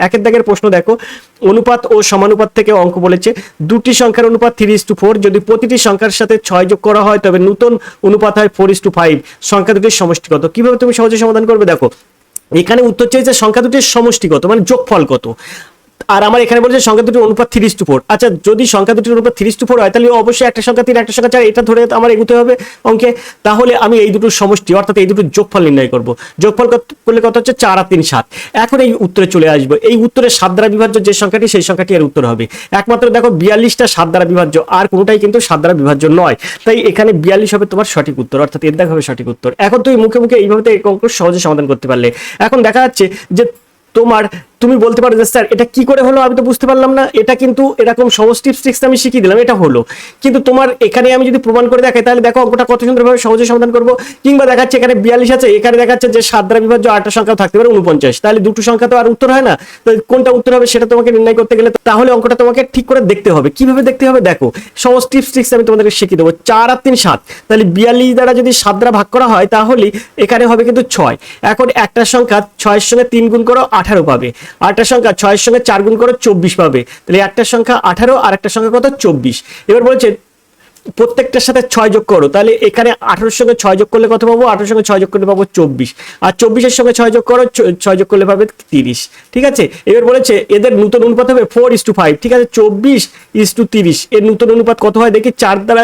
একের দাগের প্রশ্ন দেখো, অনুপাত ও সমানুপাত থেকে অঙ্ক বলেছে দুটি সংখ্যার অনুপাত 3:4, যদি প্রতিটি সংখ্যার সাথে 6 যোগ করা হয় তবে নতুন অনুপাত হয় 4:5, সংখ্যা দুটির সমষ্টি কত? কিভাবে তুমি সহজে সমাধান করবে? দেখো এখানে উত্তর চাইছে সংখ্যা দুটির সমষ্টি কত, মানে যোগফল কত। আর আমার এখানে বলছে সংখ্যা দুটির অনুপাত 3:4। আচ্ছা, যদি সংখ্যা দুটির অনুপাত 3:4 হয় তাহলে অবশ্যই একটা সংখ্যা 3 একটা সংখ্যা 4 এটা ধরে আমার এগোতে হবে অঙ্কে। তাহলে আমি এই দুটোর সমষ্টি অর্থাৎ এই দুটোর যোগফল নির্ণয় করব। যোগফল করলে কত হচ্ছে? 4 আর 3 7। এখন এই উত্তরে চলে আসবো, এই উত্তরে 7 দ্বারা বিভাজ্য যে সংখ্যাটি সেই সংখ্যাটি এর উত্তর হবে। একমাত্র দেখো 42টা 7 দ্বারা বিভাজ্য, আর কোনোটাই কিন্তু 7 দ্বারা বিভাজ্য নয়, তাই এখানে 42 হবে তোমার সঠিক উত্তর, অর্থাৎ এর দাগ হবে সঠিক উত্তর। এখন তুমি মুখে মুখে এইভাবে এই অঙ্ক সহজে সমাধান করতে পারলে। এখন দেখা যাচ্ছে যে তুমি বলতে পারো যে স্যার এটা কি করে হলো, আমি তো বুঝতে পারলাম না। এটা কিন্তু এরকম সহজ টিপস ট্রিক্স আমি শিখিয়ে দিলাম, এটা হলো। কিন্তু তোমার এখানে আমি যদি প্রমাণ করে দেখাই তাহলে দেখো অঙ্কটা কত সুন্দরভাবে সহজে সমাধান করব। কিংবা দেখাচ্ছে এখানে 42 আছে, এখানে দেখাচ্ছে যে 7 দ্বারা বিভাজ্য 8টা সংখ্যাও থাকতে পারে 49, তাহলে দুটো সংখ্যা তো আর উত্তর হয় না। তো কোনটা উত্তর হবে সেটা তোমাকে নির্ণয় করতে গেলে তাহলে অঙ্কটা তোমাকে ঠিক করে দেখতে হবে। কিভাবে দেখতে হবে? দেখো সহজ টিপস ট্রিক্স আমি তোমাদেরকে শিখিয়ে দেবো। 4 আর 3 7, তাহলে 42 দ্বারা যদি 7 দ্বারা ভাগ করা হয় তাহলে এখানে হবে কিন্তু 6। এখন একটা সংখ্যা 6 এর সঙ্গে 3 গুণ করো 18 পাবে, আরেকটা সংখ্যা 6 এর সঙ্গে 4 গুণ করো 24 পাবে, তাহলে একটা সংখ্যা 18 আর একটা সংখ্যা কত? 24। এবার বলছে প্রত্যেকটার সাথে 6 যোগ করো, তাহলে এখানে 18 এর সঙ্গে 6 যোগ করলে কত পাবো? 18 এর সঙ্গে 6 যোগ করলে পাবো 24, আর 24 এর সঙ্গে 6 যোগ করো, 6 যোগ করলে পাবে 30। ঠিক আছে, এবার বলেছে এদের নতুন অনুপাত হবে 4:5। ঠিক আছে, 24:30 এর নতুন অনুপাত কত হয় দেখি। 4 দ্বারা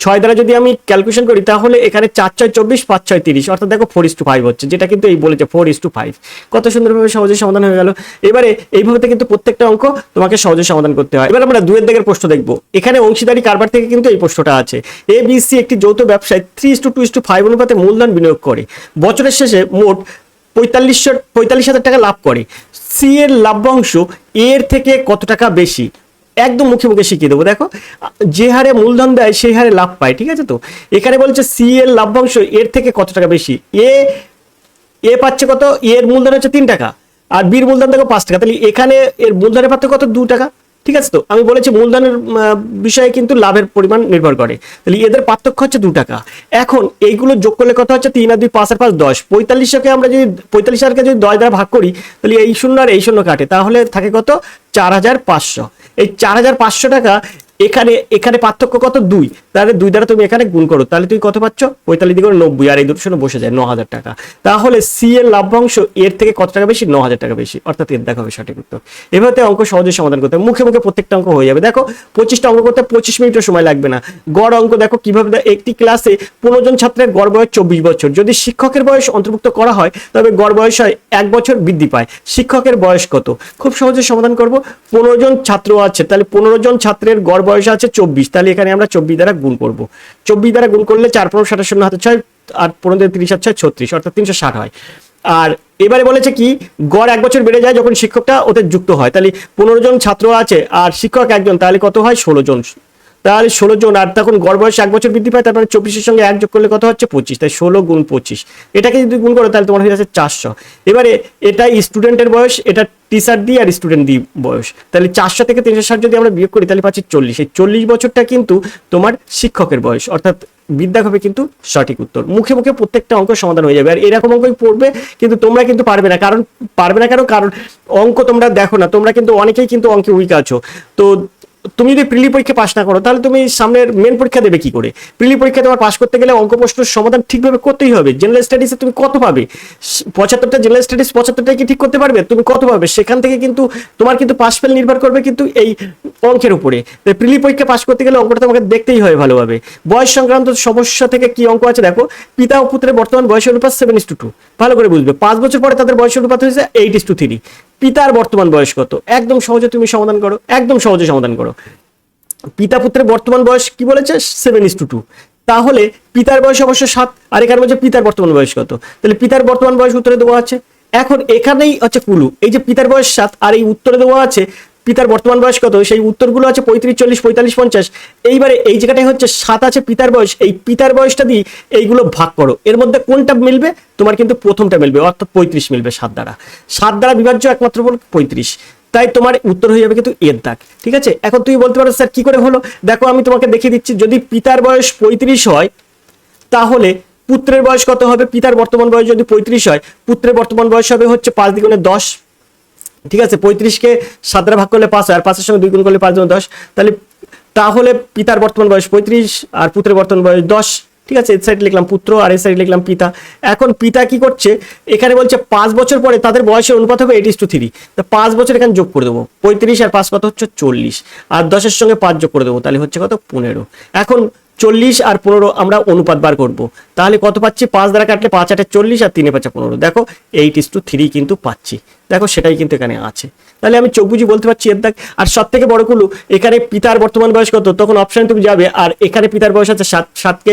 6 দ্বারা যদি আমি ক্যালকুলেশন করি তাহলে এখানে 4 6 24, 5 6 30, অর্থাৎ দেখো 4:5 হচ্ছে, যেটা কিন্তু এই বলেছে 4:5। কত সুন্দরভাবে সহজে সমাধান হয়ে গেল। এবারে এইভাবে কিন্তু প্রত্যেকটা অঙ্ক তোমাকে সহজে সমাধান করতে হয়। এবার আমরা 2 এর দাগের প্রশ্ন দেখবো। এখানে অংশীদারি কারবার থেকে কিন্তু এই প্রশ্নটা আছে। ABC একটি যৌথ ব্যবসায় 3:2:5 অনুপাতে মূলধন বিনিয়োগ করে, বছরের শেষে মোট 45,000 টাকা লাভ করে। সি এর লাভ্যাংশ এর থেকে কত টাকা বেশি? একদম মুখে মুখে শিখিয়ে দেবো। দেখো যে হারে মূলধন দেয় সেই হারে লাভ পায়। ঠিক আছে, তো এখানে বলছে সি এর লাভ্যাংশ এর থেকে কত টাকা বেশি। এ পাচ্ছে কত? এর মূলধন হচ্ছে 3 টাকা আর বির মূলধন দেখো 5 টাকা, তাহলে এখানে এর মূলধনের পার্থক্য কত? 2 টাকা। ঠিক আছে, তো আমি বলেছি মূলধনের বিষয়ে কিন্তু লাভের পরিমাণ নির্ভর করে, তাহলে এদের পার্থক্য হচ্ছে 2 টাকা। এখন এইগুলো যোগ করলে কত হচ্ছে? 3 আর 2 5 আর 5 10। 45কে আমরা যদি 45,000কে যদি 10 দ্বারা ভাগ করি তাহলে এই শূন্য আর এই শূন্য কাটে, তাহলে থাকে কত? 4,500। এই 4,500 টাকা এখানে পার্থক্য কত? 2, তাহলে 2 দ্বারা তুমি এখানে গুণ করো, তাহলে তুমি কত পাচ্ছ? 45 দিয়ে 90, আর এই দুটো শূন্য বসে যায় 9,000 টাকা। তাহলে সি এর লাভ্যাংশ এর থেকে কত টাকা বেশি? 9,000 টাকা বেশি, অর্থাৎ এর দেখা হবে সঠিক উত্তর। এভাবে অঙ্ক সহজে সমাধান করতে হবে, মুখে মুখে প্রত্যেকটা অঙ্ক হয়ে যাবে। দেখো 25টা অঙ্ক করতে 25 মিনিটও সময় লাগবে না। গড় অঙ্ক দেখো কিভাবে। একটি ক্লাসে 15 জন ছাত্রের গড় বয়স 24 বছর, যদি শিক্ষকের বয়স অন্তর্ভুক্ত করা হয় তবে গড় বয়স হয় 1 বছর বৃদ্ধি পায়। শিক্ষকের বয়স কত? খুব সহজে সমাধান করব। 15 জন ছাত্র আছে, তাহলে 15 জন ছাত্রের গড় বয়স আছে 24, তাহলে এখানে আমরা 24 দ্বারা গুণ করব। 24 দ্বারা গুণ করলে 4 15 27 শূন্য হাতে 6 আর 15 30 আর 6 36, অর্থাৎ 360 হয়। আর এবারে বলেছে কি গড় 1 বছর বেড়ে যায় যখন শিক্ষকটা ওতে যুক্ত হয়, তাহলে 15 জন ছাত্র আছে আর শিক্ষক একজন, তাহলে কত হয়? 16 জন। তাহলে 16 জন, আর তখন গড় বয়স 1 বছর বৃদ্ধি পায়, তারপরে 24 এর সঙ্গে 1 যোগ করলে কত হচ্ছে? 25, তাই 16 গুণ 25, এটাকে যদি গুণ করো তাহলে তোমার হয়ে যাচ্ছে 400। এবারে এটাই স্টুডেন্টের বয়স, এটা টিচার দি আর স্টুডেন্ট দি বয়স, তাহলে 400 থেকে 360 যদি আমরা বিয়োগ করি তাহলে পাচ্ছি 40। এই 40 বছরটা কিন্তু তোমার শিক্ষকের বয়স, অর্থাৎ বিদ্যা হবে কিন্তু সঠিক উত্তর। মুখে মুখে প্রত্যেকটা অঙ্ক সমাধান হয়ে যাবে। আর এরকম অঙ্কই পড়বে, কিন্তু তোমরা কিন্তু পারবে না। কারণ অঙ্ক তোমরা দেখো না, তোমরা কিন্তু অনেকেই কিন্তু অঙ্কে উইক আছো। তো তুমি যদি প্রিলি পরীক্ষা পাস না করো তাহলে তুমি সামনের মেন পরীক্ষা দেবে কি করে? প্রিলি পরীক্ষা তোমার পাস করতে গেলে অঙ্ক প্রশ্নের সমাধান ঠিকভাবে করতেই হবে। জেনারেল স্টাডিজে তুমি কত পাবে? 75টা জেনারেল স্টাডিজ, 75টাই কি ঠিক করতে পারবে? তুমি কত পাবে? সেখান থেকে কিন্তু তোমার কিন্তু পাস ফেল নির্ভর করবে কিন্তু এই অঙ্কের উপরে। প্রিলি পরীক্ষা পাস করতে গেলে অঙ্কটা তোমাকে দেখতেই হয় ভালোভাবে। বয়স সংক্রান্ত সমস্যা থেকে কি অঙ্ক আছে দেখো। পিতা ও পুত্রের বর্তমান বয়সের অনুপাত 7:2, ভালো করে বুঝবে। 5 বছর পরে তাদের বয়সের অনুপাত হয়েছে 8:3। পিতার বর্তমান বয়স কত? একদম সহজে তুমি সমাধান করো, একদম সহজে সমাধান করো। পিতা পুত্রের বর্তমান বয়স কি বলেছে? 7:2, তাহলে পিতার বয়স অবশ্য 7, আর এখানে বলছে পিতার বর্তমান বয়স কত, তাহলে পিতার বর্তমান বয়স উত্তরে দেওয়া আছে। এখন এখানেই হচ্ছে কুলু, এই যে পিতার বয়স 7 আর এই উত্তরে দেওয়া আছে পিতার বর্তমান বয়স কত, সেই উত্তরগুলো আছে 35 40 45 50। এইবারে এই জায়গাটাই হচ্ছে 7 আছে পিতার বয়স, এই পিতার বয়সটা দিয়ে এইগুলো ভাগ করো, এর মধ্যে কোনটা মিলবে? তোমার কিন্তু প্রথমটা মিলবে, অর্থাৎ 35 মিলবে 7 দ্বারা। 7 দ্বারা বিভাজ্য একমাত্র বল 35, তাই তোমার উত্তর হয়ে যাবে কিন্তু এর দাগ। ঠিক আছে, এখন তুই বলতে পারো স্যার কি করে হলো? দেখো আমি তোমাকে দেখিয়ে দিচ্ছি। যদি পিতার বয়স 35 হয় তাহলে পুত্রের বয়স কত হবে? পিতার বর্তমান বয়স যদি 35 হয়, পুত্রের বর্তমান বয়স হবে হচ্ছে 5 দ্বিগুণে 10, ঠিক আছে, 35কে 7 দ্বারা ভাগ করলে 5 হয়, আর 5-এর সঙ্গে 2 গুণ করলে 5 × 10, তাহলে পিতার বর্তমান বয়স 35 আর পুত্রের বর্তমান বয়স 10। ঠিক আছে, এই সাইড লিখলাম পুত্র আর এই সাইড লিখলাম পিতা। এখন পিতা কি করছে, এখানে বলছে 5 বছর পরে তাদের বয়সের অনুপাত হবে 8:3, তো 5 বছর এখানে যোগ করে দেবো, 35 আর 5 কত হচ্ছে 40, আর 10-এর সঙ্গে 5 যোগ করে দেবো, তাহলে হচ্ছে কত 15। এখন 40 আর 15 আমরা অনুপাত বার করব, তাহলে কত পাচ্ছি, 5 দ্বারা কাটলে 5 8 40 আর 3 5 15, দেখো 8:3 কিন্তু পাচ্ছি, দেখো সেটাই কিন্তু এখানে আছে। তাহলে আমি চোখ বুঝি বলতে পারছি এর দাগ। আর সব থেকে বড় কুলু, এখানে পিতার বর্তমান বয়স কত, তখন অপশন তুমি যাবে, আর এখানে পিতার বয়স আছে 7, 7কে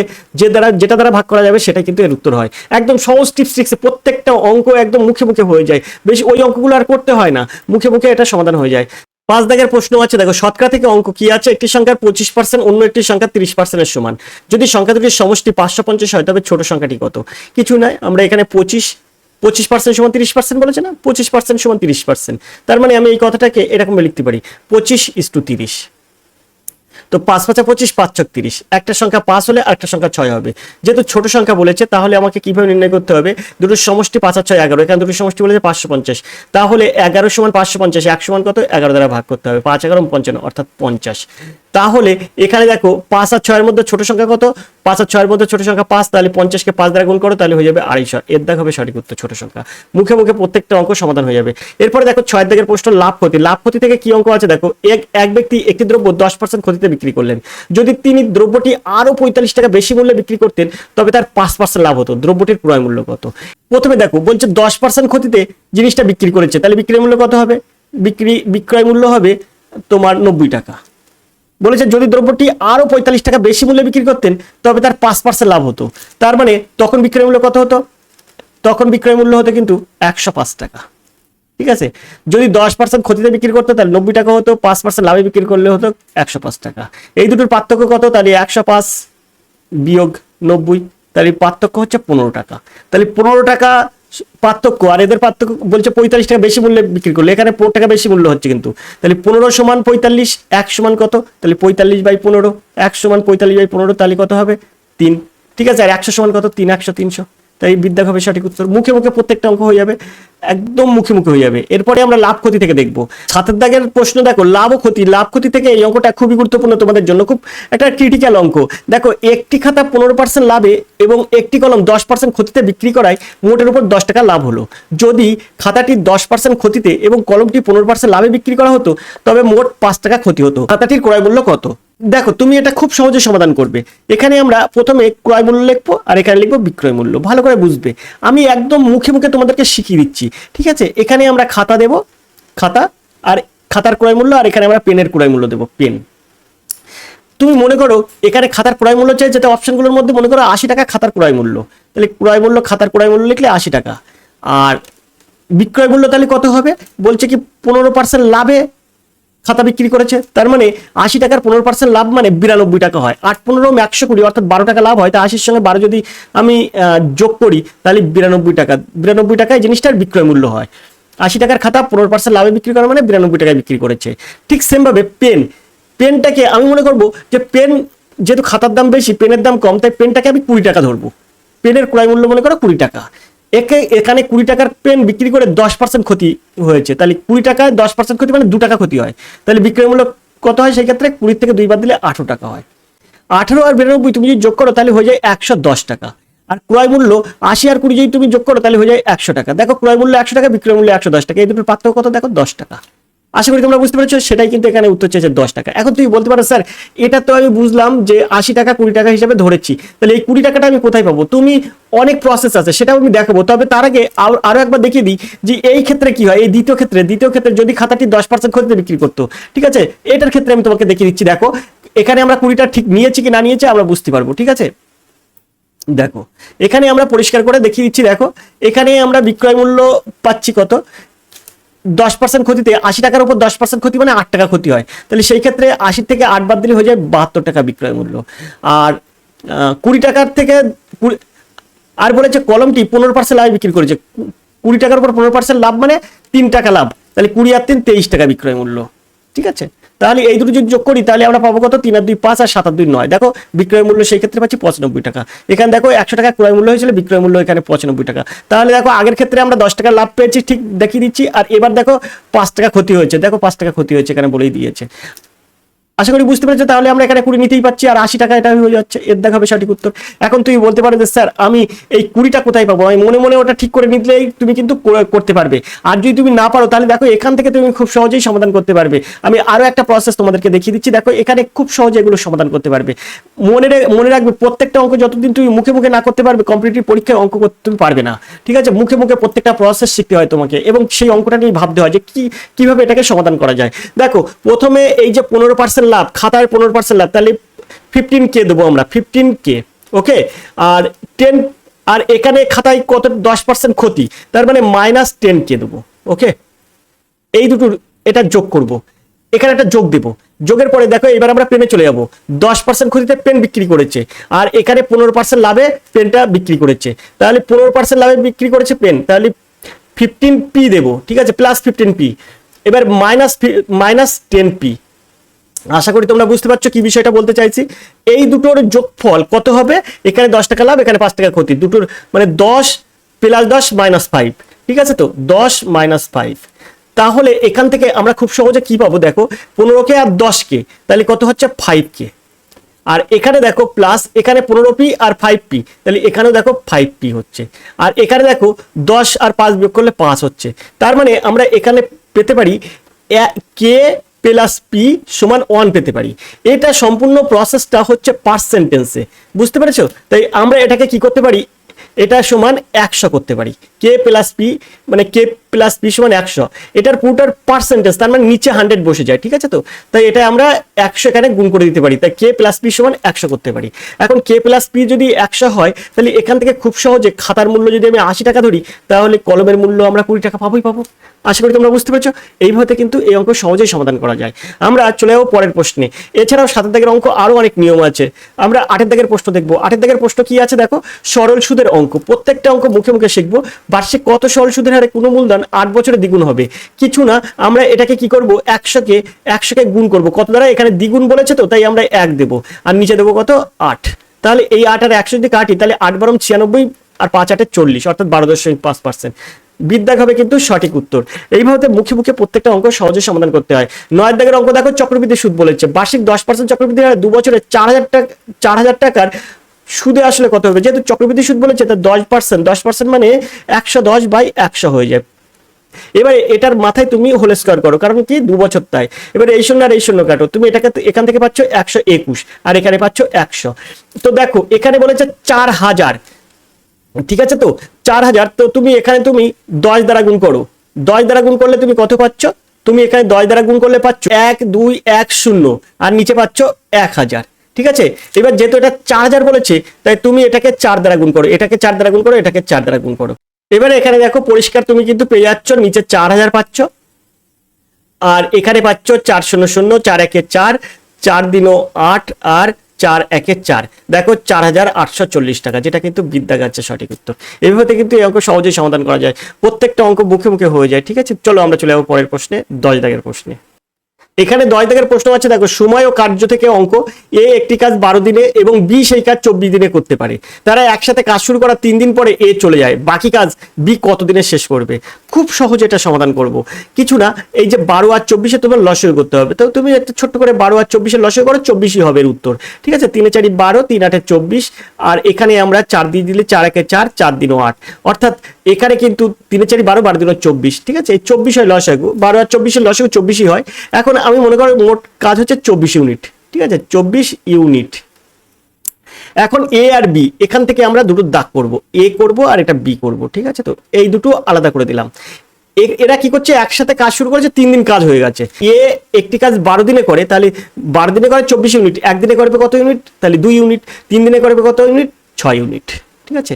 যেটা দ্বারা ভাগ করা যাবে সেটাই কিন্তু এর উত্তর হয়। একদম সহজ টিপস ট্রিক্সে প্রত্যেকটা অঙ্ক একদম মুখে মুখে হয়ে যায়, বেশি ওই অঙ্কগুলো আর করতে হয় না, মুখে মুখে এটা সমাধান হয়ে যায়। 5 দাগের প্রশ্ন আছে, দেখো শতকরা থেকে অঙ্ক কি আছে, একটি সংখ্যার 25% অন্য একটি সংখ্যা 30% এর সমান, যদি সংখ্যা দুটির সমষ্টি 550 হয় তবে ছোট সংখ্যাটি কত? কিছু নয়, আমরা এখানে 25% সমান 30% বলেছে না, 25% সমান 30%, তার মানে আমি এই কথাটাকে এরকম লিখতে পারি 25:30। তো 5 5 25, 5 6 30, একটা সংখ্যা 5 হলে আরেকটা সংখ্যা 6 হবে। যেহেতু ছোট সংখ্যা বলেছে তাহলে আমাকে কিভাবে নির্ণয় করতে হবে, দুটোর সমষ্টি 5 আর 6 11, এখানে দুটোর সমষ্টি বলেছে 550, তাহলে 11 সমান 550, 1 সমান কত 11 দ্বারা ভাগ করতে হবে, 5 11 55 অর্থাৎ 50। তাহলে এখানে দেখো 5 আর 6 এর মধ্যে ছোট সংখ্যা কত, 5 আর 6 এর মধ্যে ছোট সংখ্যা 5, তাহলে 50কে 5 দ্বারা গুণ করো, তাহলে হয়ে যাবে 250, এর দাগ হবে সঠিক উত্তর, ছোট সংখ্যা। মুখে মুখে প্রত্যেকটা অঙ্ক সমাধান হয়ে যাবে। এরপরে দেখো 6 দাগের প্রশ্ন, লাভ ক্ষতি। লাভ ক্ষতি থেকে কি অঙ্ক আছে দেখো, এক ব্যক্তি একটি দ্রব্য 10% ক্ষতিতে বিক্রি করলেন, যদি তিনি দ্রব্যটি আরো 45 টাকা বেশি মূল্যে বিক্রি করতেন তবে তার 5% লাভ হতো, দ্রব্যটির ক্রয় মূল্য কত? প্রথমে দেখো বলছে 10% ক্ষতিতে জিনিসটা বিক্রি করেছে, তাহলে বিক্রয় মূল্য কত হবে, বিক্রয় মূল্য হবে তোমার 90 টাকা। বলেছে যদি দ্রব্যটি আরো 45 টাকা বেশি মূল্যে বিক্রি করতেন তবে তার 5% লাভ হতো, তার মানে তখন বিক্রয় মূল্য কত হতো, তখন বিক্রয় মূল্য হতো কিন্তু 105 টাকা। ঠিক আছে, যদি 10% ক্ষতিতে বিক্রি করতো তাহলে 90 টাকা হতো, 5% লাভে বিক্রি করলে হতো 105 টাকা। এই দুটোর পার্থক্য কত, তাহলে 105 বিয়োগ 90, তাহলে পার্থক্য হচ্ছে 15 টাকা। তাহলে 15 টাকা পার্থক্য, আর এদের পার্থক্য বলছে 45 টাকা বেশি মূল্যে বিক্রি করলে, এখানে 4 টাকা বেশি মূল্য হচ্ছে কিন্তু, তাহলে 15 সমান 45, 1 সমান কত, তাহলে 45/15, 1 সমান 45/15, তাহলে কত হবে 3। ঠিক আছে, আর 100 সমান কত, 3 100 300, তাই বিদ্যা হবে সঠিক উত্তর। মুখে মুখে প্রত্যেকটা অঙ্ক হয়ে যাবে, একদম মুখে মুখে হয়ে যাবে। এরপরে আমরা লাভ ক্ষতি থেকে দেখবো। 7 দাগের প্রশ্ন দেখো, লাভ ও ক্ষতি। লাভ ক্ষতি থেকে এই অঙ্কটা খুবই গুরুত্বপূর্ণ তোমাদের জন্য, খুব একটা ক্রিটিক্যাল অঙ্ক। দেখো একটি খাতা 15% লাভে এবং একটি কলম 10% ক্ষতিতে বিক্রি করায় মোটের উপর 10 টাকা লাভ হলো। যদি খাতাটি 10% ক্ষতিতে এবং কলমটি 15% লাভে বিক্রি করা হতো তবে মোট 5 টাকা ক্ষতি হতো, খাতাটির ক্রয় মূল্য কত? দেখো তুমি এটা খুব সহজে সমাধান করবে। এখানে আমরা প্রথমে ক্রয় মূল্য লিখবো আর এখানে লিখবো বিক্রয় মূল্য, ভালো করে বুঝবে, আমি একদম মুখে মুখে তোমাদেরকে শিখিয়ে দিচ্ছি। ঠিক আছে, এখানে আমরা খাতা দেব, খাতা আর খাতার ক্রয় মূল্য, আর এখানে আমরা পেনের ক্রয় মূল্য দেবো, পেন। তুমি মনে করো এখানে খাতার ক্রয় মূল্য চাই, যেটা অপশনগুলোর মধ্যে মনে করো 80 টাকা খাতার ক্রয় মূল্য, তাহলে ক্রয় মূল্য খাতার ক্রয় মূল্য লিখলে 80 টাকা। আর বিক্রয় মূল্য তাহলে কত হবে, বলছে কি 15% লাভে খাতা বিক্রি করেছে, তার মানে 80 টাকার 15% লাভ মানে 92 টাকা হয়। 8 15 120, অর্থাৎ 12 টাকা লাভ হয়। তা 80-র সঙ্গে 12 যদি আমি যোগ করি তাহলে 92 টাকা, 92 টাকায় জিনিসটার বিক্রয় মূল্য হয়। 80 টাকার খাতা 15% লাভে বিক্রি করা মানে 92 টাকায় বিক্রি করেছে। ঠিক সেম ভাবে পেনটাকে আমি মনে করবো যে পেন যেহেতু খাতার দাম বেশি পেনের দাম কম, তাই পেনটাকে আমি 20 টাকা ধরবো। পেনের ক্রয় মূল্য মনে করো 20 টাকা। এখানে 20 টাকার পেন বিক্রি করে 10% ক্ষতি হয়েছে, তাহলে 20 টাকায় 10% ক্ষতি মানে 2 টাকা ক্ষতি হয়, তাহলে বিক্রয় মূল্য কত হয়, সেই ক্ষেত্রে 20 থেকে 2 বাদ দিলে 18 টাকা হয়। 18 আর 92 তুমি যদি যোগ করো তাহলে হয়ে যায় 110 টাকা। আর ক্রয় মূল্য 80 আর 20 যদি তুমি যোগ করো তাহলে হয়ে যায় 100 টাকা। দেখো ক্রয় মূল্য 100 টাকা, বিক্রয় মূল্য 110 টাকা, এই দুটোর পার্থক্য কত দেখো 10 টাকা। আশা করি তোমরা বুঝতে পেরেছো, সেটাই কিন্তু এখানে উত্তর চেয়েছে 10 টাকা। এখন তুমি বলতে পারো স্যার এটা তো আমি বুঝলাম যে 80 টাকা 20 টাকা হিসাবে ধরেছি, তাহলে এই 20 টাকাটা আমি কোথায় পাবো? তুমি অনেক প্রসেস আছে সেটাও আমি দেখাবো, তবে তার আগে আরো একবার দেখিয়ে দিই যে এই ক্ষেত্রে কি হয়। এই দ্বিতীয় ক্ষেত্রে যদি খাতাটি 10% ক্ষতিতে বিক্রি করতো, ঠিক আছে, এটার ক্ষেত্রে আমি তোমাকে দেখিয়ে দিচ্ছি। দেখো এখানে আমরা 20টা ঠিক নিয়েছি কি না নিয়েছি আমরা বুঝতে পারবো। ঠিক আছে, দেখো এখানে আমরা পরিষ্কার করে দেখিয়ে দিচ্ছি। দেখো এখানে আমরা বিক্রয় মূল্য পাচ্ছি কত, 10% ক্ষতিতে 80 টাকার উপর 10% ক্ষতি মানে 8 টাকা ক্ষতি হয়, তাহলে সেই ক্ষেত্রে 80 থেকে 8 বাদ দিলে হয়ে যায় 72 টাকা বিক্রয় মূল্য। আর 20 টাকার থেকে আর বলেছে কলমটি 15% লাভে বিক্রি করেছে, 20 টাকার উপর 15% লাভ মানে 3 টাকা লাভ, তাহলে 20 আর 3 23 টাকা বিক্রয় মূল্য। ঠিক আছে, তাহলে এই দুটো যদি যোগ করি তাহলে আমরা পাবো কত, 3 আর 2 5 আর 7 আর 2 9। দেখো বিক্রয় মূল্য সেই ক্ষেত্রে পাচ্ছি 95 টাকা। এখানে দেখো 100 টাকা ক্রয় মূল্য হয়েছিল, বিক্রয় মূল্য এখানে 95 টাকা। তাহলে দেখো আগের ক্ষেত্রে আমরা 10 টাকা লাভ পেয়েছি, ঠিক দেখিয়ে দিচ্ছি। আর এবার দেখো 5 টাকা ক্ষতি হয়েছে, দেখো 5 টাকা ক্ষতি হয়েছে এখানে বলেই দিয়েছে। আশা করি বুঝতে পেরেছো। তাহলে আমরা এখানে 20 নিতেই পাচ্ছি আর 80 টাকা এটা হয়ে যাচ্ছে, এর দেখাবে সঠিক উত্তর। এখন তুমি বলতে পারো যে স্যার আমি এই 20টা কোথায় পাবো, আমি মনে মনে ওটা ঠিক করে নিলেই তুমি কিন্তু করতে পারবে। আর যদি তুমি না পারো তাহলে দেখো এখান থেকে তুমি খুব সহজেই সমাধান করতে পারবে। আমি আরো একটা প্রসেস তোমাদেরকে দেখিয়ে দিচ্ছি, দেখো এখানে খুব সহজে এগুলো সমাধান করতে পারবে। মনে রাখবে প্রত্যেকটা অঙ্ক যতদিন তুমি মুখে মুখে না করতে পারবে কম্পিটিটিভ পরীক্ষায় অঙ্ক করতে তুমি পারবে না, ঠিক আছে। মুখে মুখে প্রত্যেকটা প্রসেস শিখতে হয় তোমাকে, এবং সেই অঙ্কটা নিয়ে ভাবতে হয় যে কিভাবে এটাকে সমাধান করা যায়। দেখো প্রথমে এই যে 15% লাভ, খাতায় 15% লাভ, তাহলে 15K দেবো আমরা, 15K, ওকে। আর 10, আর এখানে খাতায় কত 10% ক্ষতি, তার মানে -10K দেবো, ওকে। এই দুটোর এটা যোগ করব, এখানে একটা যোগ দেব, যোগের পরে দেখো এবার আমরা পেনে চলে যাব। 10% ক্ষতিতে পেন বিক্রি করেছে, আর এখানে 15% লাভে পেনটা বিক্রি করেছে, তাহলে 15% লাভে বিক্রি করেছে পেন, তাহলে 15P দেবো, ঠিক আছে, প্লাস 15P, এবার -10P। আশা করি তোমরা বুঝতে পারছো কি বিষয়টা বলতে চাইছি। এই দুটোর যোগফল কত হবে, এখানে 10 টাকা লাভ, এখানে 5 টাকা ক্ষতি, দুটোর মানে 10 + 10 - 5, ঠিক আছে তো, 10 - 5। তাহলে এখান থেকে আমরা খুব সহজে কি পাবো, দেখো 15K আর 10K, তাহলে কত হচ্ছে 5K। আর এখানে দেখো প্লাস, এখানে 15P আর 5P, তাহলে এখানেও দেখো 5P হচ্ছে। আর এখানে দেখো 10 আর 5 বিয়োগ করলে 5 হচ্ছে। তার মানে আমরা এখানে পেতে পারি K + P = 1 পেতে পারি। এটা সম্পূর্ণ প্রসেসটা হচ্ছে পার্সেন্টেন্সে, বুঝতে পেরেছো। তাই আমরা এটাকে কি করতে পারি, এটা সমান 100 করতে পারি। K + P মানে K + P = 100, এটার পুরোটার পার্সেন্টেজ, তার মানে নিচে 100 বসে যায়, ঠিক আছে তো। তাই এটা আমরা 100 এখানে গুণ করে দিতে পারি, তাই K + P = 100 করতে পারি। এখন K + P যদি 100 হয় তাহলে এখান থেকে খুব সহজে খাতার মূল্য যদি আমি 80 টাকা ধরি তাহলে কলমের মূল্য আমরা 20 টাকা পাবোই পাবো। আশা করি তোমরা বুঝতে পেরেছো। এইভাবে কিন্তু এই অঙ্ক সহজেই সমাধান করা যায়। আমরা চলে যাবো পরের প্রশ্নে। এছাড়াও 7 দাগের অঙ্ক আরো অনেক নিয়ম আছে। আমরা 8 দাগের প্রশ্ন দেখবো। 8 দাগের প্রশ্ন কি আছে দেখো, সরল সুদের অঙ্ক। প্রত্যেকটা অঙ্ক মুখে মুখে শিখবো। বার্ষিক কত সরল সুদের হারে কোনো মূলধন 8 বছরে দ্বিগুণ হবে? কিছু না, আমরা এটাকে কি করব, 100কে গুণ করব কত দ্বারা, এখানে দ্বিগুণ বলেছে তো তাই আমরা 1 দেব, আর নিচে দেবো কত 8। তাহলে এই 8 আর 100 যদি কাটি তাহলে 8 × 12 = 96 আর 5 × 8 = 40, অর্থাৎ 12.5%। বিদ্যাগ হবে কিন্তু সঠিক উত্তর। এইভাবে মুখে মুখে প্রত্যেকটা অঙ্ক সহজে সমাধান করতে হয়। 9 দাগের অঙ্ক দেখো, চক্রবৃদ্ধি সুদ বলেছে। বার্ষিক 10% চক্রবৃদ্ধি হারে 2 বছরে 4000 টাকার সুদে আসলে কত হবে? যেহেতু চক্রবৃদ্ধি সুদ বলেছে তা 10% মানে 110/100 হয়ে যায়। এবারে এটার মাথায় তুমি হোল স্কয়ার করো, কারণ কি 2 বছর তাই। এবারে এই শূন্য আর এই শূন্য কাটো, তুমি এটাকে এখান থেকে পাচ্ছ 121 আর এখানে পাচ্ছ 100। তো দেখো এখানে বলেছে 4000, ঠিক আছে তো 4000। তো তুমি এখানে তুমি 10 দ্বারা গুণ করো, 10 দ্বারা গুণ করলে তুমি কত পাচ্ছ? তুমি এখানে 10 দ্বারা গুণ করলে পাচ্ছ 1210 আর নিচে পাচ্ছ 1000, ঠিক আছে। এবার যেহেতু এটা 4000 বলেছে তাই তুমি এটাকে 4 দ্বারা গুণ করো, এটাকে 4 দ্বারা গুণ করো, এটাকে 4 দ্বারা গুণ করো। এবারে এখানে দেখো পরিষ্কার তুমি কিন্তু পেয়ে যাচ্ছ নিচে 4000 পাচ্ছ, আর এখানে পাচ্ছ 400, 4 × 1 = 4, 4 × 8 আর 4 × 1 = 4। দেখো 4840 টাকা, যেটা কিন্তু বিদ্যাগ আছে সঠিক উত্তর। এইভাবে কিন্তু এই অঙ্ক সহজেই সমাধান করা যায়, প্রত্যেকটা অঙ্ক মুখে মুখে হয়ে যায়, ঠিক আছে। চলো আমরা চলে যাবো পরের প্রশ্নে, 10 দাগের প্রশ্নে। এখানে 10 দাগের প্রশ্ন আছে দেখো, সময় ও কার্য থেকে অঙ্ক। এ একটি কাজ 12 দিনে এবং বি সেই কাজ 24 দিনে করতে পারে। তারা একসাথে কাজ শুরু করার 3 দিন পরে এ চলে যায়, বাকি কাজ বি কত দিনে শেষ করবে? খুব সহজে এটা সমাধান করব। কিছু না, এই যে 12 আর 24 তোমার লসাগু করতে হবে। তো তুমি একটা ছোট্ট করে 12 আর 24 লসাগু করো, 24ই হবে এর উত্তর, ঠিক আছে। 3 × 4 = 12, 3 × 8 = 24, আর এখানে আমরা 4 দিয়ে দিলে 4 × 1 = 4, 4 × 8, অর্থাৎ এখানে কিন্তু 3 × 4 = 12, 12 × 24, ঠিক আছে। এই 24 হয় লসাগু, 12 আর 24 লসাগু 24ই হয়। এখন আমি মনে করো মোট কাজ হচ্ছে 24 ইউনিট, ঠিক আছে, 24 ইউনিট। এখন এ আর বি, এখান থেকে আমরা দুটো দাগ করব, এ করব আর এটা বি করব, ঠিক আছে। তো এই দুটো আলাদা করে দিলাম। এরা কি করছে, একসাথে কাজ শুরু করেছে, 3 দিন কাজ হয়ে গেছে। এ একটি কাজ 12 দিনে করে, তাহলে 12 দিনে করে 24 ইউনিট, একদিনে করবে কত ইউনিট? তাহলে 2 ইউনিট। 3 দিনে করবে কত ইউনিট? 6 ইউনিট, ঠিক আছে।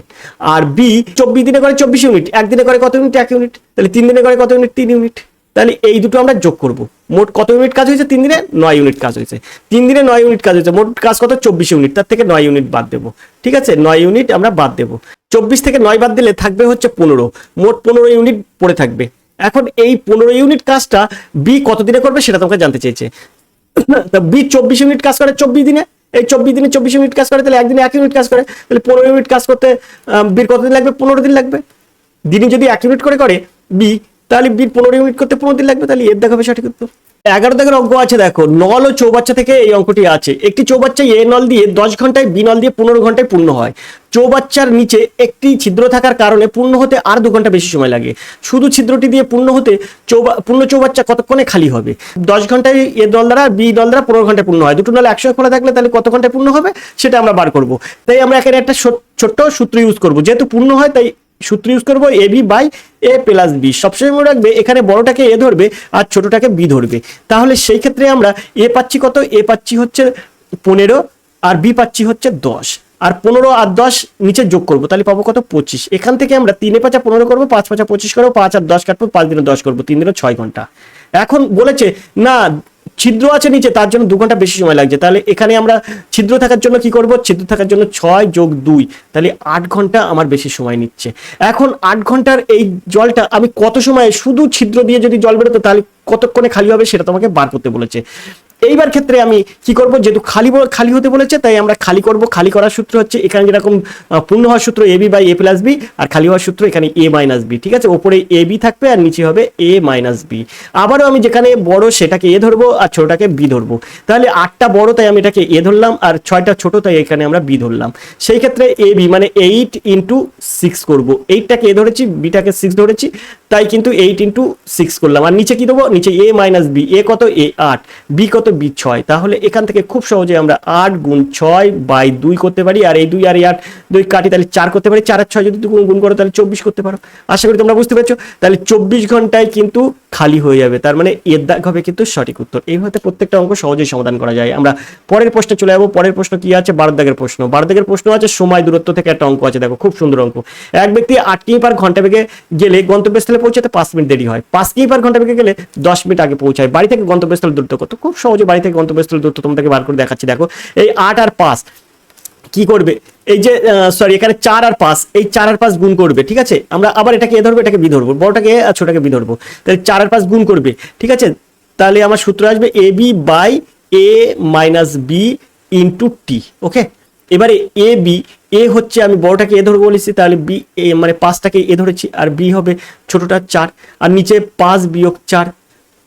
আর বি 24 দিনে করে 24 ইউনিট, একদিনে করে কত ইউনিট? 1 ইউনিট। তাহলে 3 দিনে করে কত ইউনিট? 3 ইউনিট। তাহলে এই দুটো আমরা যোগ করব। মোট কত ইউনিট কাজ হয়েছে? 3 দিনে 9 ইউনিট কাজ হয়েছে। 3 দিনে 9 ইউনিট কাজ হয়েছে, মোট কাজ কত? 24 ইউনিট, তার থেকে 9 ইউনিট বাদ দেবো, ঠিক আছে। 9 ইউনিট আমরা বাদ দেবো, 24 থেকে 9 বাদ দিলে থাকবে হচ্ছে 15, মোট 15 ইউনিট পড়ে থাকবে। এখন এই 15 ইউনিট কাজটা বি কত দিনে করবে সেটা তোমাকে জানতে চেয়েছে। তা বি 24 মিনিট কাজ করে 24 দিনে, এই 24 দিনে 24 মিনিট কাজ করে, তাহলে একদিনে 1 মিনিট কাজ করে, তাহলে 15 মিনিট কাজ করতে বির কতদিন লাগবে? 15 দিন লাগবে। দিনে যদি 1 মিনিট করে করে বি, তাহলে বির 15 মিনিট করতে 15 দিন লাগবে। তাহলে এর দেখাবে সঠিক উত্তর। 11 দাগের অঙ্ক আছে দেখো, নল ও চৌবাচ্চা থেকে এই অঙ্কটি আছে। একটি চৌবাচ্চা এ নল দিয়ে 10 ঘন্টায়, বি নল দিয়ে 15 ঘন্টায় পূর্ণ হয়। চৌবাচ্চার নিচে একটি ছিদ্র থাকার কারণে পূর্ণ হতে আর 2 ঘন্টা বেশি সময় লাগে। শুধু ছিদ্রটি দিয়ে পূর্ণ হতে পূর্ণ চৌবাচ্চা কতক্ষণে খালি হবে? 10 ঘন্টায় এ নল দ্বারা, বি নল দ্বারা 15 ঘন্টায় পূর্ণ হয়। দুটো নল একসঙ্গে খোলা থাকলে তাহলে কত ঘন্টায় পূর্ণ হবে সেটা আমরা বার করব। তাই আমরা এখানে একটা ছোট্ট সূত্র ইউজ করব, যেহেতু পূর্ণ হয় তাই সূত্র ইউজ করবো A B by A plus B. সবসময় মনে রাখবে এখানে বড়টাকে এ ধরবে আর ছোটটাকে বি ধরবে। তাহলে সেই ক্ষেত্রে আমরা এ পাচ্ছি কত? এ পাচ্ছি হচ্ছে 15 আর বি পাচ্ছি হচ্ছে 10, আর 15 আর 10 নিচে যোগ করবো, তাহলে পাবো কত? 25। এখান থেকে আমরা 3 5 15 করবো, 5 5 25 করবো, 5 আর 10 কাটবো, 5 দিনে 10 করবো, 3 দিনে 6 ঘন্টা। এখন বলেছে না ছিদ্র আছে নিচে, তার জন্য 2 ঘন্টা বেশি সময় লাগছে। তাহলে এখানে আমরা ছিদ্র থাকার জন্য কি করব? ছিদ্র থাকার জন্য 6 যোগ 2, তাহলে 8 ঘন্টা আমার বেশি সময় নিচ্ছে। এখন 8 ঘন্টার এই জলটা আমি কত সময়ে, শুধু ছিদ্র দিয়ে যদি জল বেরোতো তাহলে কতক্ষণে খালি হবে সেটা তোমাকে বার করতে বলেছে। এইবার ক্ষেত্রে আমি কি করব? যেহেতু খালি হতে বলেছে তাই আমরা খালি করব। খালি করার সূত্র হচ্ছে এখানে যেরকম পূর্ণ হওয়ার সূত্র A B by A plus B, আর খালি হওয়ার সূত্র এখানে এ মাইনাস বি। ঠিক আছে, ওপরে এ বি থাকবে আর নিচে হবে এ মাইনাস বি। আবারও আমি যেখানে বড় সেটাকে এ ধরবো আর ছোটটাকে বি ধরবো। তাহলে 8টা বড় তাই আমি এটাকে এ ধরলাম, আর 6টা ছোট তাই এখানে আমরা বি ধরলাম। সেই ক্ষেত্রে এ বি মানে 8 ইন্টু 6 করবো। 8টাকে এ ধরেছি, বিটাকে 6 ধরেছি, তাই কিন্তু 8 ইন্টু 6 করলাম। আর নিচে কি দেবো? নিচে এ মাইনাস বি। এ কত? এ 8, বি কত? বি 6। তাহলে এখান থেকে খুব সহজে আমরা 8 গুণ 6 বাই 2 করতে পারি, আর এই 2 আর এই 8 2 কাটি, তাহলে 4 করতে পারি। 4 আর 6 যদি তুমি গুণ করো তাহলে 24 করতে পারো। আশা করি তোমরা বুঝতে পেরেছো। তাহলে 24 ঘন্টায় কিন্তু খালি হয়ে যাবে, তার মানে এর দাগ হবে কিন্তু সঠিক উত্তর। এইভাবে প্রত্যেকটা অঙ্ক সহজেই সমাধান করা যায়। আমরা পরের প্রশ্নে চলে যাবো। পরের প্রশ্ন কি আছে? 12 দাগের প্রশ্ন। 12 দাগের প্রশ্ন আছে সময় দূরত্ব থেকে একটা অঙ্ক আছে, দেখো খুব সুন্দর অঙ্ক। এক ব্যক্তি 8 কিমি পার ঘন্টা বেগে গেলে গন্তব্যস্থলে পৌঁছাতে 5 মিনিট দেরি হয়। 5 কিমি পার ঘন্টা বেগে গেলে 10 মিনিট আগে পৌঁছায়। বাড়ি থেকে গন্তব্যস্থলের দূরত্ব কত? খুব সহজে বাড়ি থেকে গন্তব্যস্থলের দূরত্ব তোমাদেরকে বার করে দেখাচ্ছি। দেখো এই 8 আর 5 কি করবে? এই যে সরি, এখানে 4 আর 5, এই 4 আর 5 গুণ করবে। ঠিক আছে, আমরা আবার এটাকে এ ধরবো, এটাকে বি ধরবো, বড়টাকে এ আর ছোটটাকে বি ধরবো। তাহলে 4 আর 5 গুণ করবে। ঠিক আছে, তাহলে আমার সূত্র আসবে A B by A minus B into T. Okay, এবারে এ বি, এ হচ্ছে আমি বড়টাকে এ ধরবো বলেছি, তাহলে বি এ মানে 5টাকে এ ধরেছি, আর বি হবে ছোটটা 4, আর নিচে 5 বিয়োগ 4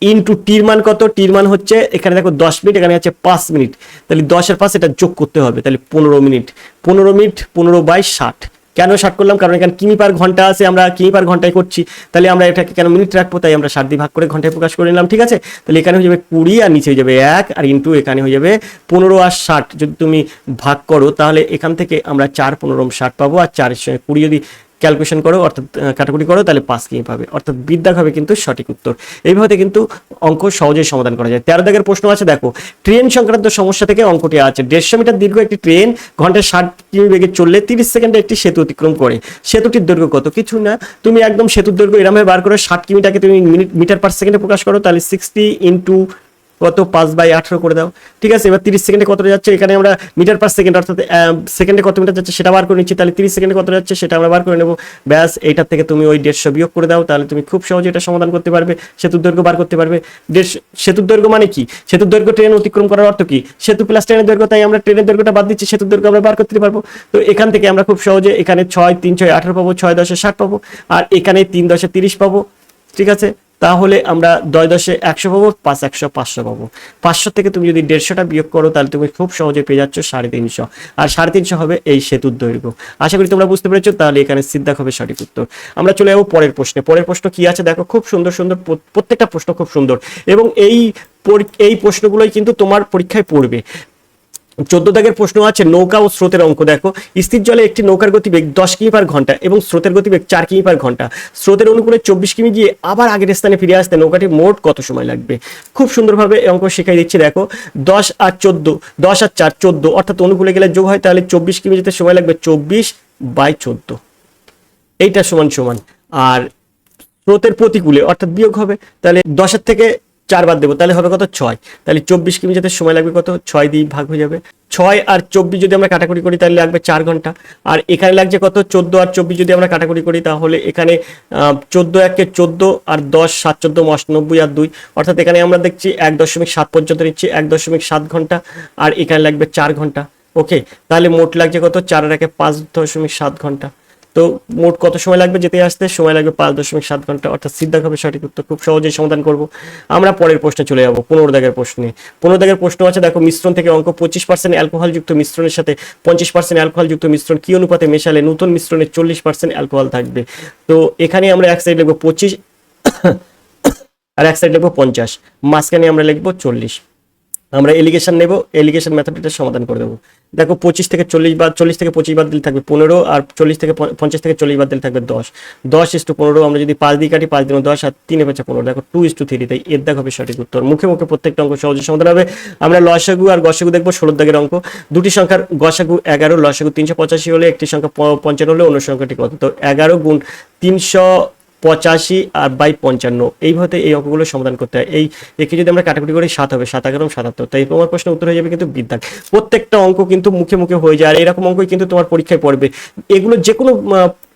ইন্টু টির মান কত? টির মান হচ্ছে এখানে দেখো 10 মিনিট, এখানে আছে 5 মিনিট, তাহলে 10 আর 5 এটা যোগ করতে হবে, তাহলে 15 মিনিট। 15 minute 15 by 60। কেন 60 করলাম? কারণ এখানে কিমি পার ঘন্টা আছে, আমরা কিমি পার ঘন্টায় করছি, তাহলে আমরা এটাকে কেন মিনিট রাখবো? তাই আমরা 60 দিয়ে ভাগ করে ঘন্টায় প্রকাশ করে নিলাম। ঠিক আছে, তাহলে এখানে হয়ে যাবে 20 আর নিচে হয়ে যাবে 1, আর ইন্টু এখানে হয়ে যাবে 15 আর 60। যদি তুমি ভাগ করো তাহলে এখান থেকে আমরা 4 15 60 পাবো, আর 4 এর সঙ্গে 20 যদি ক্যালকুলেশন করো অর্থাৎ কাটাকুটি করো তাহলে 5 কিমি পাবে, অর্থাৎ বিদ্যাক হবে কিন্তু সঠিক উত্তর। এইভাবে কিন্তু অঙ্ক সহজেই সমাধান করা যায়। 13 দাগের প্রশ্ন আছে, দেখো ট্রেন সংক্রান্ত সমস্যা থেকে অঙ্কটি আছে। 150 মিটার দীর্ঘ একটি ট্রেন ঘন্টায় 60 কিমি বেগে চললে 30 সেকেন্ডে একটি সেতু অতিক্রম করে। সেতুটির দৈর্ঘ্য কত? কিছু না, তুমি একদম সেতুর দৈর্ঘ্য এরমভাবে বার করো, 60 কিমিটাকে তুমি মিটার পার সেকেন্ডে প্রকাশ করো, তাহলে 60 ইন্টু কত? 5/18 করে দাও। ঠিক আছে, এবার 30 সেকেন্ডে কত যাচ্ছে? এখানে আমরা মিটার পার সেকেন্ড অর্থাৎ সেকেন্ডে কত মিটার যাচ্ছে সেটা বার করে নিচ্ছি, তাহলে 30 সেকেন্ডে কত যাচ্ছে সেটা আমরা বার করে নেব। ব্যাস, এইটার থেকে তুমি ওই 150 বিয়োগ করে দাও, তাহলে তুমি খুব সহজে এটা সমাধান করতে পারবে, সেতুর দৈর্ঘ্য বার করতে পারবে। সেতুর দৈর্ঘ্য মানে কি? সেতুর দৈর্ঘ্য ট্রেন অতিক্রম করার অর্থ কি? সেতু প্লাস ট্রেনের দৈর্ঘ্য, তাই আমরা ট্রেনের দৈর্ঘ্যটা বাদ দিচ্ছি, সেতুর দৈর্ঘ্য আমরা বার করতে পারবো। তো এখান থেকে আমরা খুব সহজে এখানে 6 3 6 18 পাবো, 6 10 60 পাবো, আর এখানে 3 10 30 পাবো। ঠিক আছে, তাহলে আমরা 10 10 100 পাবো, 5 100 500 পাবো। 500 থেকে তুমি যদি 150টা বিয়োগ করো তাহলে তুমি খুব সহজে পেয়ে যাচ্ছ 350, আর 350 হবে এই সেতুর দৈর্ঘ্য। আশা করি তোমরা বুঝতে পেরেছো। তাহলে এখানে সিদ্ধাক হবে সঠিক উত্তর। আমরা চলে যাবো পরের প্রশ্নে। পরের প্রশ্ন কি আছে দেখো, খুব সুন্দর সুন্দর প্রত্যেকটা প্রশ্ন খুব সুন্দর, এবং এই প্রশ্নগুলোই কিন্তু তোমার পরীক্ষায় পড়বে। 14 দাগের প্রশ্ন আছে নৌকা ও স্রোতের অঙ্ক। দেখো স্থির জলে একটি নৌকার গতিবেগ 10 কিমি পার ঘন্টা এবং স্রোতের গতিবেগ 4 কিমি পার ঘন্টা। স্রোতের অনুকূলে 24 কিমি গিয়ে আবার আগের স্থানে ফিরে আসতে নৌকাটি মোট কত সময় লাগবে? খুব সুন্দরভাবে এই অঙ্ক শেখাই দিচ্ছি। দেখো 10 আর 14, 10 আর 4 14, অর্থাৎ অনুকূলে গেলে যোগ হয়, তাহলে 24 কিমি যেতে সময় লাগবে 24/14, এইটা সমান সমান। আর স্রোতের প্রতিকূলে অর্থাৎ বিয়োগ হবে, তাহলে 10 থেকে 4 বাদ দেবো, তাহলে হবে কত 6। তাহলে 24 কিমি যেতে সময় লাগবে কত 6 দিয়ে ভাগ হয়ে যাবে। 6 আর 24 যদি আমরা কাটাকুটি করি তাহলে লাগবে 4 ঘন্টা। আর এখানে লাগছে কত 14 আর 24 যদি আমরা কাটাকুটি করি তাহলে এখানে 14 একে 14 আর 10 7 14 99 আর 2, অর্থাৎ এখানে আমরা দেখছি 1.7 পর্যন্ত নিচ্ছি 1.7 ঘন্টা, আর এখানে লাগবে 4 ঘন্টা। ওকে, তাহলে মোট লাগছে কত 4 আর একে 5.7 ঘন্টা। তো মোট কত সময় লাগবে যেতে আসতে, সময় লাগবে 5.7 ঘন্টা, অর্থাৎ সিদ্ধান্ত হবে সঠিক উত্তর। খুব সহজেই সমাধান করব। আমরা পরের প্রশ্নে চলে যাব, 15 দাগের প্রশ্নে। 15 দাগের প্রশ্ন আছে দেখো, মিশ্রণ থেকে অঙ্ক। 25% অ্যালকোহল যুক্ত মিশ্রণের সাথে 50% অ্যালকোহল যুক্ত মিশ্রণ কি অনুপাতে মেশালে নতুন মিশ্রণে 40% অ্যালকোহল থাকবে। তো এখানে আমরা এক সাইড লিখবো 25 আর এক সাইড লিখবো 50, মাঝখানে আমরা লিখবো 40। আমরা এলিগেশন নেব, এলিগেশন মেথডটা সমাধান করে দেবো। দেখো 25 থেকে 40 বাদ, 40 থেকে 25 বাদ দিলে থাকবে 15, আর 40 থেকে 50 থেকে 40 বাদ দিলে থাকবে 10। 10:15 আমরা যদি 5 দিয়ে কাটি, 5 দিন 10 আর 3 5 15, দেখো 2:3। তাই এর দাগ হবে সঠিক উত্তর। মুখে মুখে প্রত্যেকটা অঙ্ক সহজে সমাধান হবে। আমরা লসাগু আর গসাগু দেখবো 16 দাগের অঙ্ক। দুটি সংখ্যার গসাগু 11, লসাগু 385 হলে একটি সংখ্যা 55 হলে অন্য সংখ্যাটি কত। তো 11 গুণ 385 আর বাই 55, এইভাবে এই অঙ্কগুলো সমাধান করতে হয়। এই একে যদি আমরা কাটাকুটি করি 7 হবে, 7 11 77। তাই তোমার প্রশ্নের উত্তর হয়ে যাবে কিন্তু বিদ্যাক। প্রত্যেকটা অঙ্ক কিন্তু মুখে মুখে হয়ে যায়, আর এরকম অঙ্কই কিন্তু তোমার পরীক্ষায় পড়বে। এগুলো যে কোনো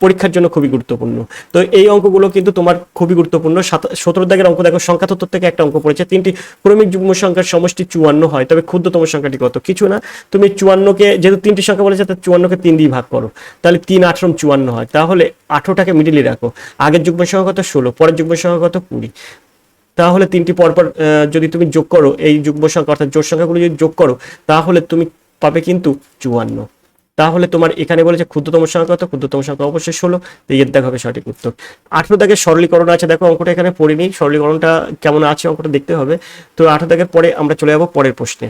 পরীক্ষার জন্য খুবই গুরুত্বপূর্ণ। তো এই অঙ্কগুলো কিন্তু তোমার খুবই গুরুত্বপূর্ণ। 17 দাগের অঙ্ক দেখো, সংখ্যা তত্ত্ব থেকে একটা অঙ্ক পড়েছে, 3টি ক্রমিক যুগ্ম সংখ্যার সমষ্টি 54 হয়, তবে ক্ষুদ্রতম সংখ্যাটি কত। কিছু না, তুমি 54কে, যেহেতু 3টি সংখ্যা বলেছে, তাহলে 54কে 3 দিয়ে ভাগ করো, তাহলে 3 8 54 হয়। তাহলে 18টাকে মিডিলে রাখো। আগের যুগ্ম সংখ্যা কত 16, পরের যুগ্ম সংখ্যা কত 20। তাহলে 3টি পরপর যদি তুমি যোগ করো, এই যুগ্ম সংখ্যা অর্থাৎ জোড় সংখ্যাগুলো যদি যোগ করো, তাহলে তুমি পাবে কিন্তু 54। তাহলে তোমার এখানে বলেছে ক্ষুদ্রতম সংখ্যা কত, ক্ষুদ্রতম সংখ্যা অবশ্যই 16। তো এর দাগ হবে সঠিক উত্তর। 18 দাগের সরলীকরণ আছে দেখো, অঙ্কটা এখানে পড়িনি, সরলীকরণটা কেমন আছে অঙ্কটা দেখতে হবে। তো 18 দাগের পরে আমরা চলে যাবো পরের প্রশ্নে।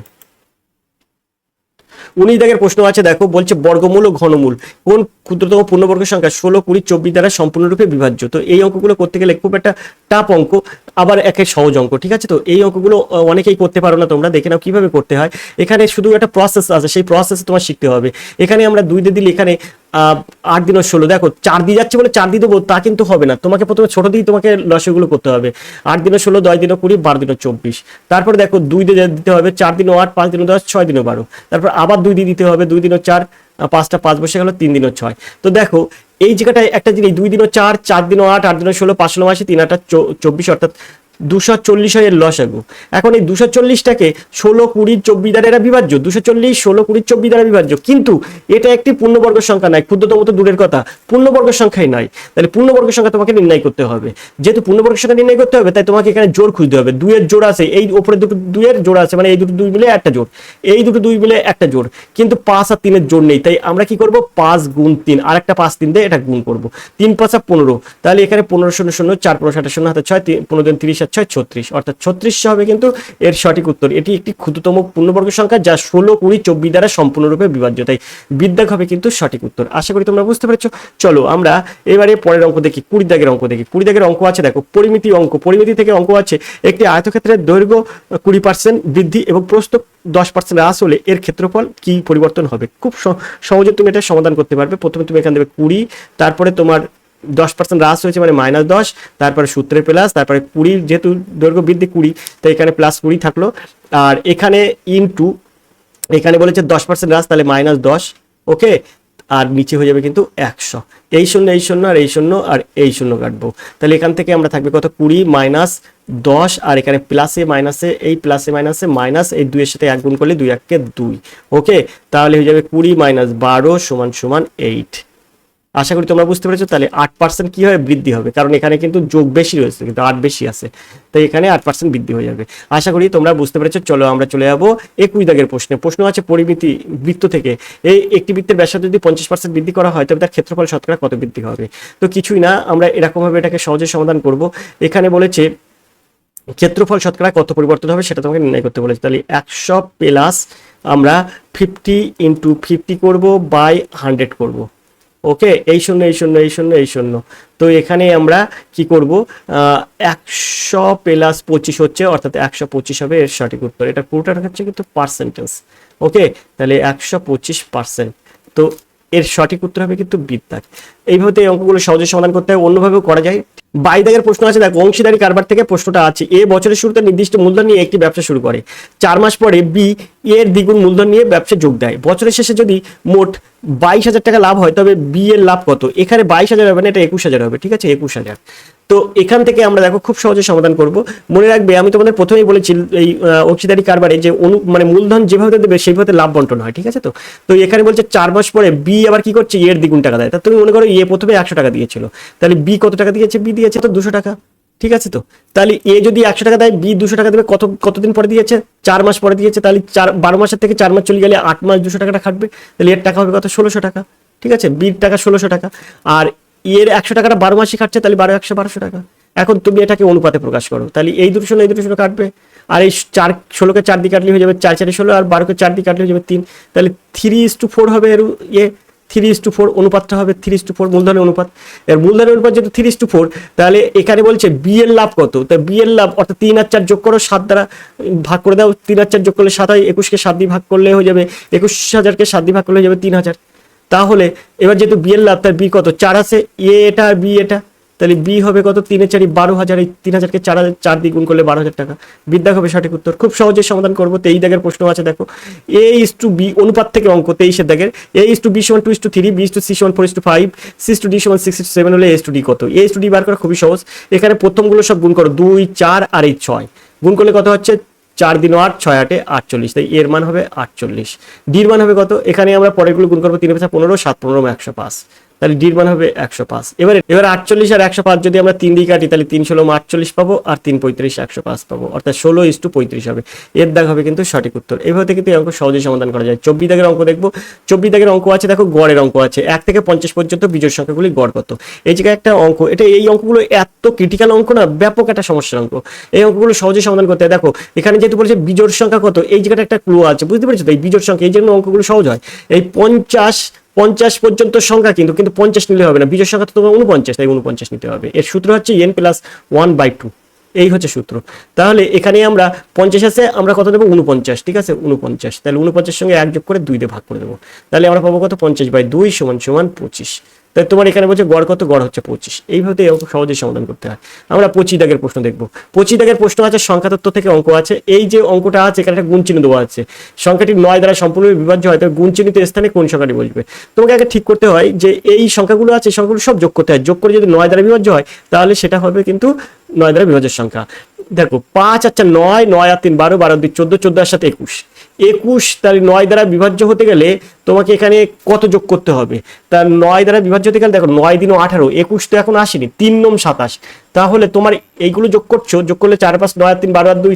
19 দাগের প্রশ্ন আছে দেখো, বলছে বর্গমূল ও ঘনমূল কোন ক্ষুদ্রতম পূর্ণবর্গ সংখ্যা 16, 20, 24 দ্বারা সম্পূর্ণরূপে বিভাজ্য। তো এই অঙ্কগুলো করতে গেলে খুব একটা টাফ অঙ্ক, আবার একের সহজ অঙ্ক, ঠিক আছে। তো এই অঙ্কগুলো অনেকেই করতে পারো না, তোমরা দেখে নাও কিভাবে করতে হয়। এখানে শুধু একটা প্রসেস আছে, সেই প্রসেস তোমার শিখতে হবে। এখানে আমরা 2 দিয়ে দিলে এখানে 8 দিন 16, দেখো 4 দিয়ে যাচ্ছে বলে 4 দিয়ে দেবো তা কিন্তু হবে না, তোমাকে প্রথমে ছোট দিয়ে তোমাকে লসাগুলো করতে হবে। 8 দিন 16, 10 দিন 20, 12 দিন 24। তারপরে দেখো 2 দিয়ে দিতে হবে, 4 দিন 8, 5 দিন 10, 6 দিন 12। তারপর আবার 2 দিয়ে দিতে হবে, 2 দিন 4, 5টা 5 বসে গেল, 3 দিন 6। তো দেখো এই জায়গাটায় একটা জিনিস, 2 দিন 4, 4 দিন 8, 8 দিন 16, 5 16 মাসে 3 8 24, অর্থাৎ 240 হয় এর লসাগু। এখন এই 240টাকে 16, 20, 24 দ্বারা এরা বিভাজ্য। 240 16, 20, 24 দ্বারা বিভাজ্য, কিন্তু এটা একটি পূর্ণবর্গ সংখ্যা নয়, ক্ষুদ্রতম তো দূরের কথা, পূর্ণবর্গ সংখ্যাই নয়। তাহলে পূর্ণবর্গ সংখ্যা তোমাকে নির্ণয় করতে হবে। যেহেতু পূর্ণবর্গ সংখ্যা নির্ণয় করতে হবে, তাই তোমাকে এখানে জোড় খুঁজতে হবে। 2 এর জোড় আছে, এই উপরে দুটো 2 এর জোড় আছে, মানে এই দুটো 2 মিলে একটা জোড়, এই দুটো 2 মিলে একটা জোড়, কিন্তু 5 আর 3 এর জোড় নেই। তাই আমরা কি করব, 5 গুণ 3, আর একটা 5 3 দিয়ে এটা গুণ করব, 3 5 15। তাহলে এখানে 15 0 0, 4 15 60 0 হাতে 6, 15 দিন 30 আর 6 36, অর্থাৎ 36 হবে কিন্তু এর সঠিক উত্তর। এটি একটি ক্ষুদ্রতম পূর্ণবর্গ সংখ্যা যা 16, 20, 24 দ্বারা সম্পূর্ণরূপে বিভাজ্য। তাই বিদ্যাক হবে কিন্তু সঠিক উত্তর। আশা করি তোমরা বুঝতে পেরেছো। চলো আমরা এবারে পরের অঙ্ক দেখি, 20 দাগের অঙ্ক দেখি। 20 দাগের অঙ্ক আছে দেখো, পরিমিতি অঙ্ক। পরিমিতি থেকে অঙ্ক আছে, একটি আয়তক্ষেত্রের দৈর্ঘ্য 20% বৃদ্ধি এবং প্রস্থ 10% হ্রাস হলে এর ক্ষেত্রফল কি পরিবর্তন হবে। খুব সহজে তুমি এটা সমাধান করতে পারবে। প্রথমে তুমি এখানে দেবে 20, তারপরে তোমার 10% হ্রাস হয়েছে মানে -10, তারপরে সূত্রের প্লাস, তারপরে 20, যেহেতু দৈর্ঘ্য বৃদ্ধি 20, তাই এখানে +20 থাকলো। আর এখানে ইনটু, এখানে বলেছে 10% হ্রাস, তাহলে -10। ওকে, আর নিচে হয়ে যাবে কিন্তু 100। এই শূন্য, এই শূন্য, আর এই শূন্য, আর এই শূন্য কাটবো। তাহলে এখান থেকে আমরা থাকবে কত, 20 - 10, আর এখানে প্লাসে মাইনাসে, এই প্লাসে মাইনাসে মাইনাস, এই 2 এর সাথে 1 গুণ করলে 2 1 কে 2। ওকে, তাহলে হয়ে যাবে 20 - 12 = 8। আশা করি তোমরা বুঝতে পেরেছো। তাহলে 8% কি হয়, বৃদ্ধি হবে, কারণ এখানে কিন্তু যোগ বেশি রয়েছে, কিন্তু 8 বেশি আছে, তাই এখানে 8% বৃদ্ধি হয়ে যাবে। আশা করি তোমরা বুঝতে পেরেছো। চলো আমরা চলে যাবো 21 দাগের প্রশ্নে। প্রশ্ন আছে, পরিমিতি বৃত্ত থেকে এই একটি বৃত্তের ব্যাসার্ধ যদি 50% বৃদ্ধি করা হয়, তবে তার ক্ষেত্রফল শতকরা কত বৃদ্ধি হবে। তো কিছুই না, আমরা এরকম ভাবে এটাকে সহজে সমাধান করব। এখানে বলেছে ক্ষেত্রফল শতকরা কত পরিবর্তন হবে সেটা তোমাকে নির্ণয় করতে বলেছে। তাহলে 100 প্লাস আমরা 50 × 50 করব বাই 100 করব। ওকে, এই শূন্য, এই শূন্য, এই শূন্য, এই শূন্য। তো এখানে আমরা কি করব, 100 প্লাস 25 হচ্ছে, অর্থাৎ 125 হবে এর সঠিক উত্তর। এটা পুরোটা হচ্ছে কিন্তু পার্সেন্টেজ। ওকে, তাহলে 125%। তো এর সঠিক উত্তর হবে কিন্তু বিদ্যাক। এইভাবে এই অঙ্কগুলো সহজে সমাধান করতে হয়, অন্যভাবেও করা যায়। 22 দাগের প্রশ্ন আছে, দেখো অংশীদারি কারবার থেকে প্রশ্নটা আছে। এ বছরের শুরুতে নির্দিষ্ট মূলধন নিয়ে একটি ব্যবসা শুরু করে, 4 মাস পরে বি এর দ্বিগুণ মূলধন নিয়ে ব্যবসা যোগ দেয়। বছরের শেষে যদি মোট 22,000 টাকা লাভ হয় তবে বি এর লাভ কত? এখানে 22,000 হবে না, এটা 21,000 হবে, ঠিক আছে, 21,000। তো এখান থেকে আমরা দেখো খুব সহজে সমাধান করব। মনে রাখবে আমি তোমাদের প্রথমেই বলেছি এই অংশীদারি কারবারে যে মানে মূলধন যেভাবে দেবে সেইভাবে লাভ বন্টন হয়, ঠিক আছে। তো তো এখানে বলছে 4 মাস পরে বি আবার কি করছে, এর দ্বিগুণ টাকা দেয়। তা তুমি মনে করো এ প্রথমে 100 টাকা দিয়েছিল, তাহলে বি কত টাকা দিয়েছে? বি দিয়েছে তো 200 টাকা, ঠিক আছে। তো তাহলে এ যদি 100 টাকা দেয়, বি 200 টাকা দেবে, কতদিন পরে দিয়েছে? 4 মাস পরে দিয়েছে। তাহলে 12 মাসের থেকে 4 মাস চলে গেলে 8 মাস 200 টাকাটা খাটবে, তাহলে এর টাকা হবে কত? 1600 টাকা, ঠিক আছে। বির টাকা 1600 টাকা, আর এর 100 টাকাটা 12 মাসই খাটছে, তাহলে 12 100 1200 টাকা। এখন তুমি এটাকে অনুপাতে প্রকাশ করো, তাহলে এই দুটো 16 কাটবে, আর এই 16কে 4 দিয়ে কাটলে হয়ে যাবে 4 4 16, আর 12কে 4 দিয়ে কাটলে হয়ে যাবে 3, তাহলে 3:4 হবে এর 3:4 অনুপাতটা হবে 3:4 মূলধনের অনুপাত। এর মূলধনের অনুপাত যেহেতু 3:4, তাহলে এখানে বলছে বি এর লাভ কত? তাই বি এর লাভ অর্থাৎ 3 আর 4 যোগ করো, 7 দ্বারা ভাগ করে দাও, 3 আর 4 যোগ করলে 7 হয়, 21কে 7 দিয়ে ভাগ করলে হয়ে যাবে 21,000কে 7 দিয়ে ভাগ করলে হয়ে যাবে 3,000। তাহলে এবার যেহেতু বি এর লাভ, তার বি কত? 4 আছে, এটা আর বি এটা, তাহলে বি হবে কত? 3 এর 4 12,000, এই 3,000কে 4 দিয়ে গুণ করলে 12,000 টাকা। বিদ্যা হবে সঠিক উত্তর। খুব সহজে সমাধান করবো। 23 দাগের প্রশ্ন আছে, দেখো A:B অনুপাত থেকে অঙ্ক, 23 দাগের। A:B = 2:3, B:C = 4:5, C:D = 6:7 হলে A:D কত? A:D বার করা খুবই সহজ। এখানে প্রথমগুলো সব গুণ করো, 2 4 আর এই 6 গুণ করলে কত হচ্ছে? 4 দিন 8, 6 8 48, তাই এর মান হবে 48। ডির মান হবে কত? এখানে আমরা পরেরগুলো গুণ করবো, 3 5 15, 7 15 105, তাহলে ডির মান হবে 105। এবারে 48 আর 105 যদি আমরা 3 দিয়ে কাটি, তাহলে 3 16 48 পাবো, আর 3 35 105 পাবো, অর্থাৎ 16:35 হবে। এর দাগ হবে কিন্তু সঠিক উত্তর। এইভাবে কিন্তু এই অঙ্ক সহজেই সমাধান করা যায়। 24 দাগের অঙ্ক দেখবো। 24 দাগের অঙ্ক আছে, দেখো গড়ের অঙ্ক আছে। 1 থেকে 50 পর্যন্ত বিজোড় সংখ্যাগুলি গড় কত? এই জায়গায় একটা অঙ্ক, এই অঙ্কগুলো এত ক্রিটিক্যাল অঙ্ক না, ব্যাপক একটা সমস্যার অঙ্ক। এই অঙ্কগুলো সহজেই সমাধান করতে হয়। দেখো এখানে যেহেতু বলেছে বিজোড় সংখ্যা কত, এই জায়গাটা একটা ক্লু আছে, বুঝতে পেরেছো? তাই বিজোড় সংখ্যা, এই জন্য অঙ্কগুলো সহজ হয়। এই 50 পর্যন্ত সংখ্যা কিন্তু 50 নিলে হবে না, বিজোড় সংখ্যা তো তোমার 49, তাই 49 নিতে হবে। এর সূত্র হচ্ছে n+1/2, এই হচ্ছে সূত্র। তাহলে এখানে আমরা 50 আছে, আমরা কত দেবো? 49, ঠিক আছে, 49। তাহলে 49 সঙ্গে 1 যোগ করে 2 দিয়ে ভাগ করে দেবো, তাহলে আমরা পাবো কত? 50/2 = 25। তাই তোমার এখানে বলছে গড় কত? গড় হচ্ছে 25। এইভাবে সহজে সমাধান করতে হয়। আমরা 25 দাগের প্রশ্ন দেখবো। 25 দাগের প্রশ্ন আছে, সংখ্যা তত্ত্ব থেকে অঙ্ক আছে। এই যে অঙ্কটা আছে, এখানে একটা গুণ চিহ্ন দেওয়া আছে। সংখ্যাটি 9 দ্বারা সম্পূর্ণভাবে বিভাজ্য হয়, তবে গুণ চিহ্নিত স্থানে কোন সংখ্যাটি বসবে? তোমাকে আগে ঠিক করতে হয় যে এই সংখ্যাগুলো আছে, সংখ্যাগুলো সব যোগ করতে হয়। যোগ করে যদি 9 দ্বারা বিভাজ্য হয়, তাহলে সেটা হবে কিন্তু 9 দ্বারা বিভাজ্যের সংখ্যা। দেখো 5 আর 4 9, 9 আর 3 12, 12 আর 2 14, 14 আর 7 21, তাহলে 9 দ্বারা বিভাজ্য হতে গেলে তোমাকে এখানে কত যোগ করতে হবে? তার 9 দ্বারা বিভাজ্য হতে গেলে দেখো 9 দিন 18, 21 তো এখন আসেনি, 3 9 27, তাহলে তোমার এইগুলো যোগ করছো, যোগ করলে 4 5 9 আর 3 12 আর 2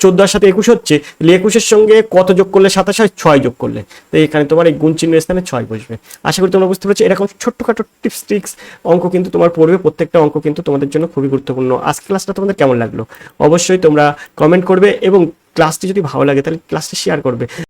14 আর 7 21 হচ্ছে। 21-এর সঙ্গে কত যোগ করলে 27 হয়? 6 যোগ করলে। তো এখানে তোমার এই গুণ চিহ্নের স্থানে 6 বসবে। আশা করি তোমরা বুঝতে পারছো। এরকম ছোট্টখাটো টিপস ট্রিক্স অঙ্ক কিন্তু তোমার পড়বে, প্রত্যেকটা অঙ্ক কিন্তু তোমাদের জন্য খুবই গুরুত্বপূর্ণ। আজকে ক্লাসটা তোমাদের কেমন লাগলো অবশ্যই তোমরা কমেন্ট করবে, এবং ক্লাসটি যদি ভালো লাগে তাহলে ক্লাসটি শেয়ার করবে।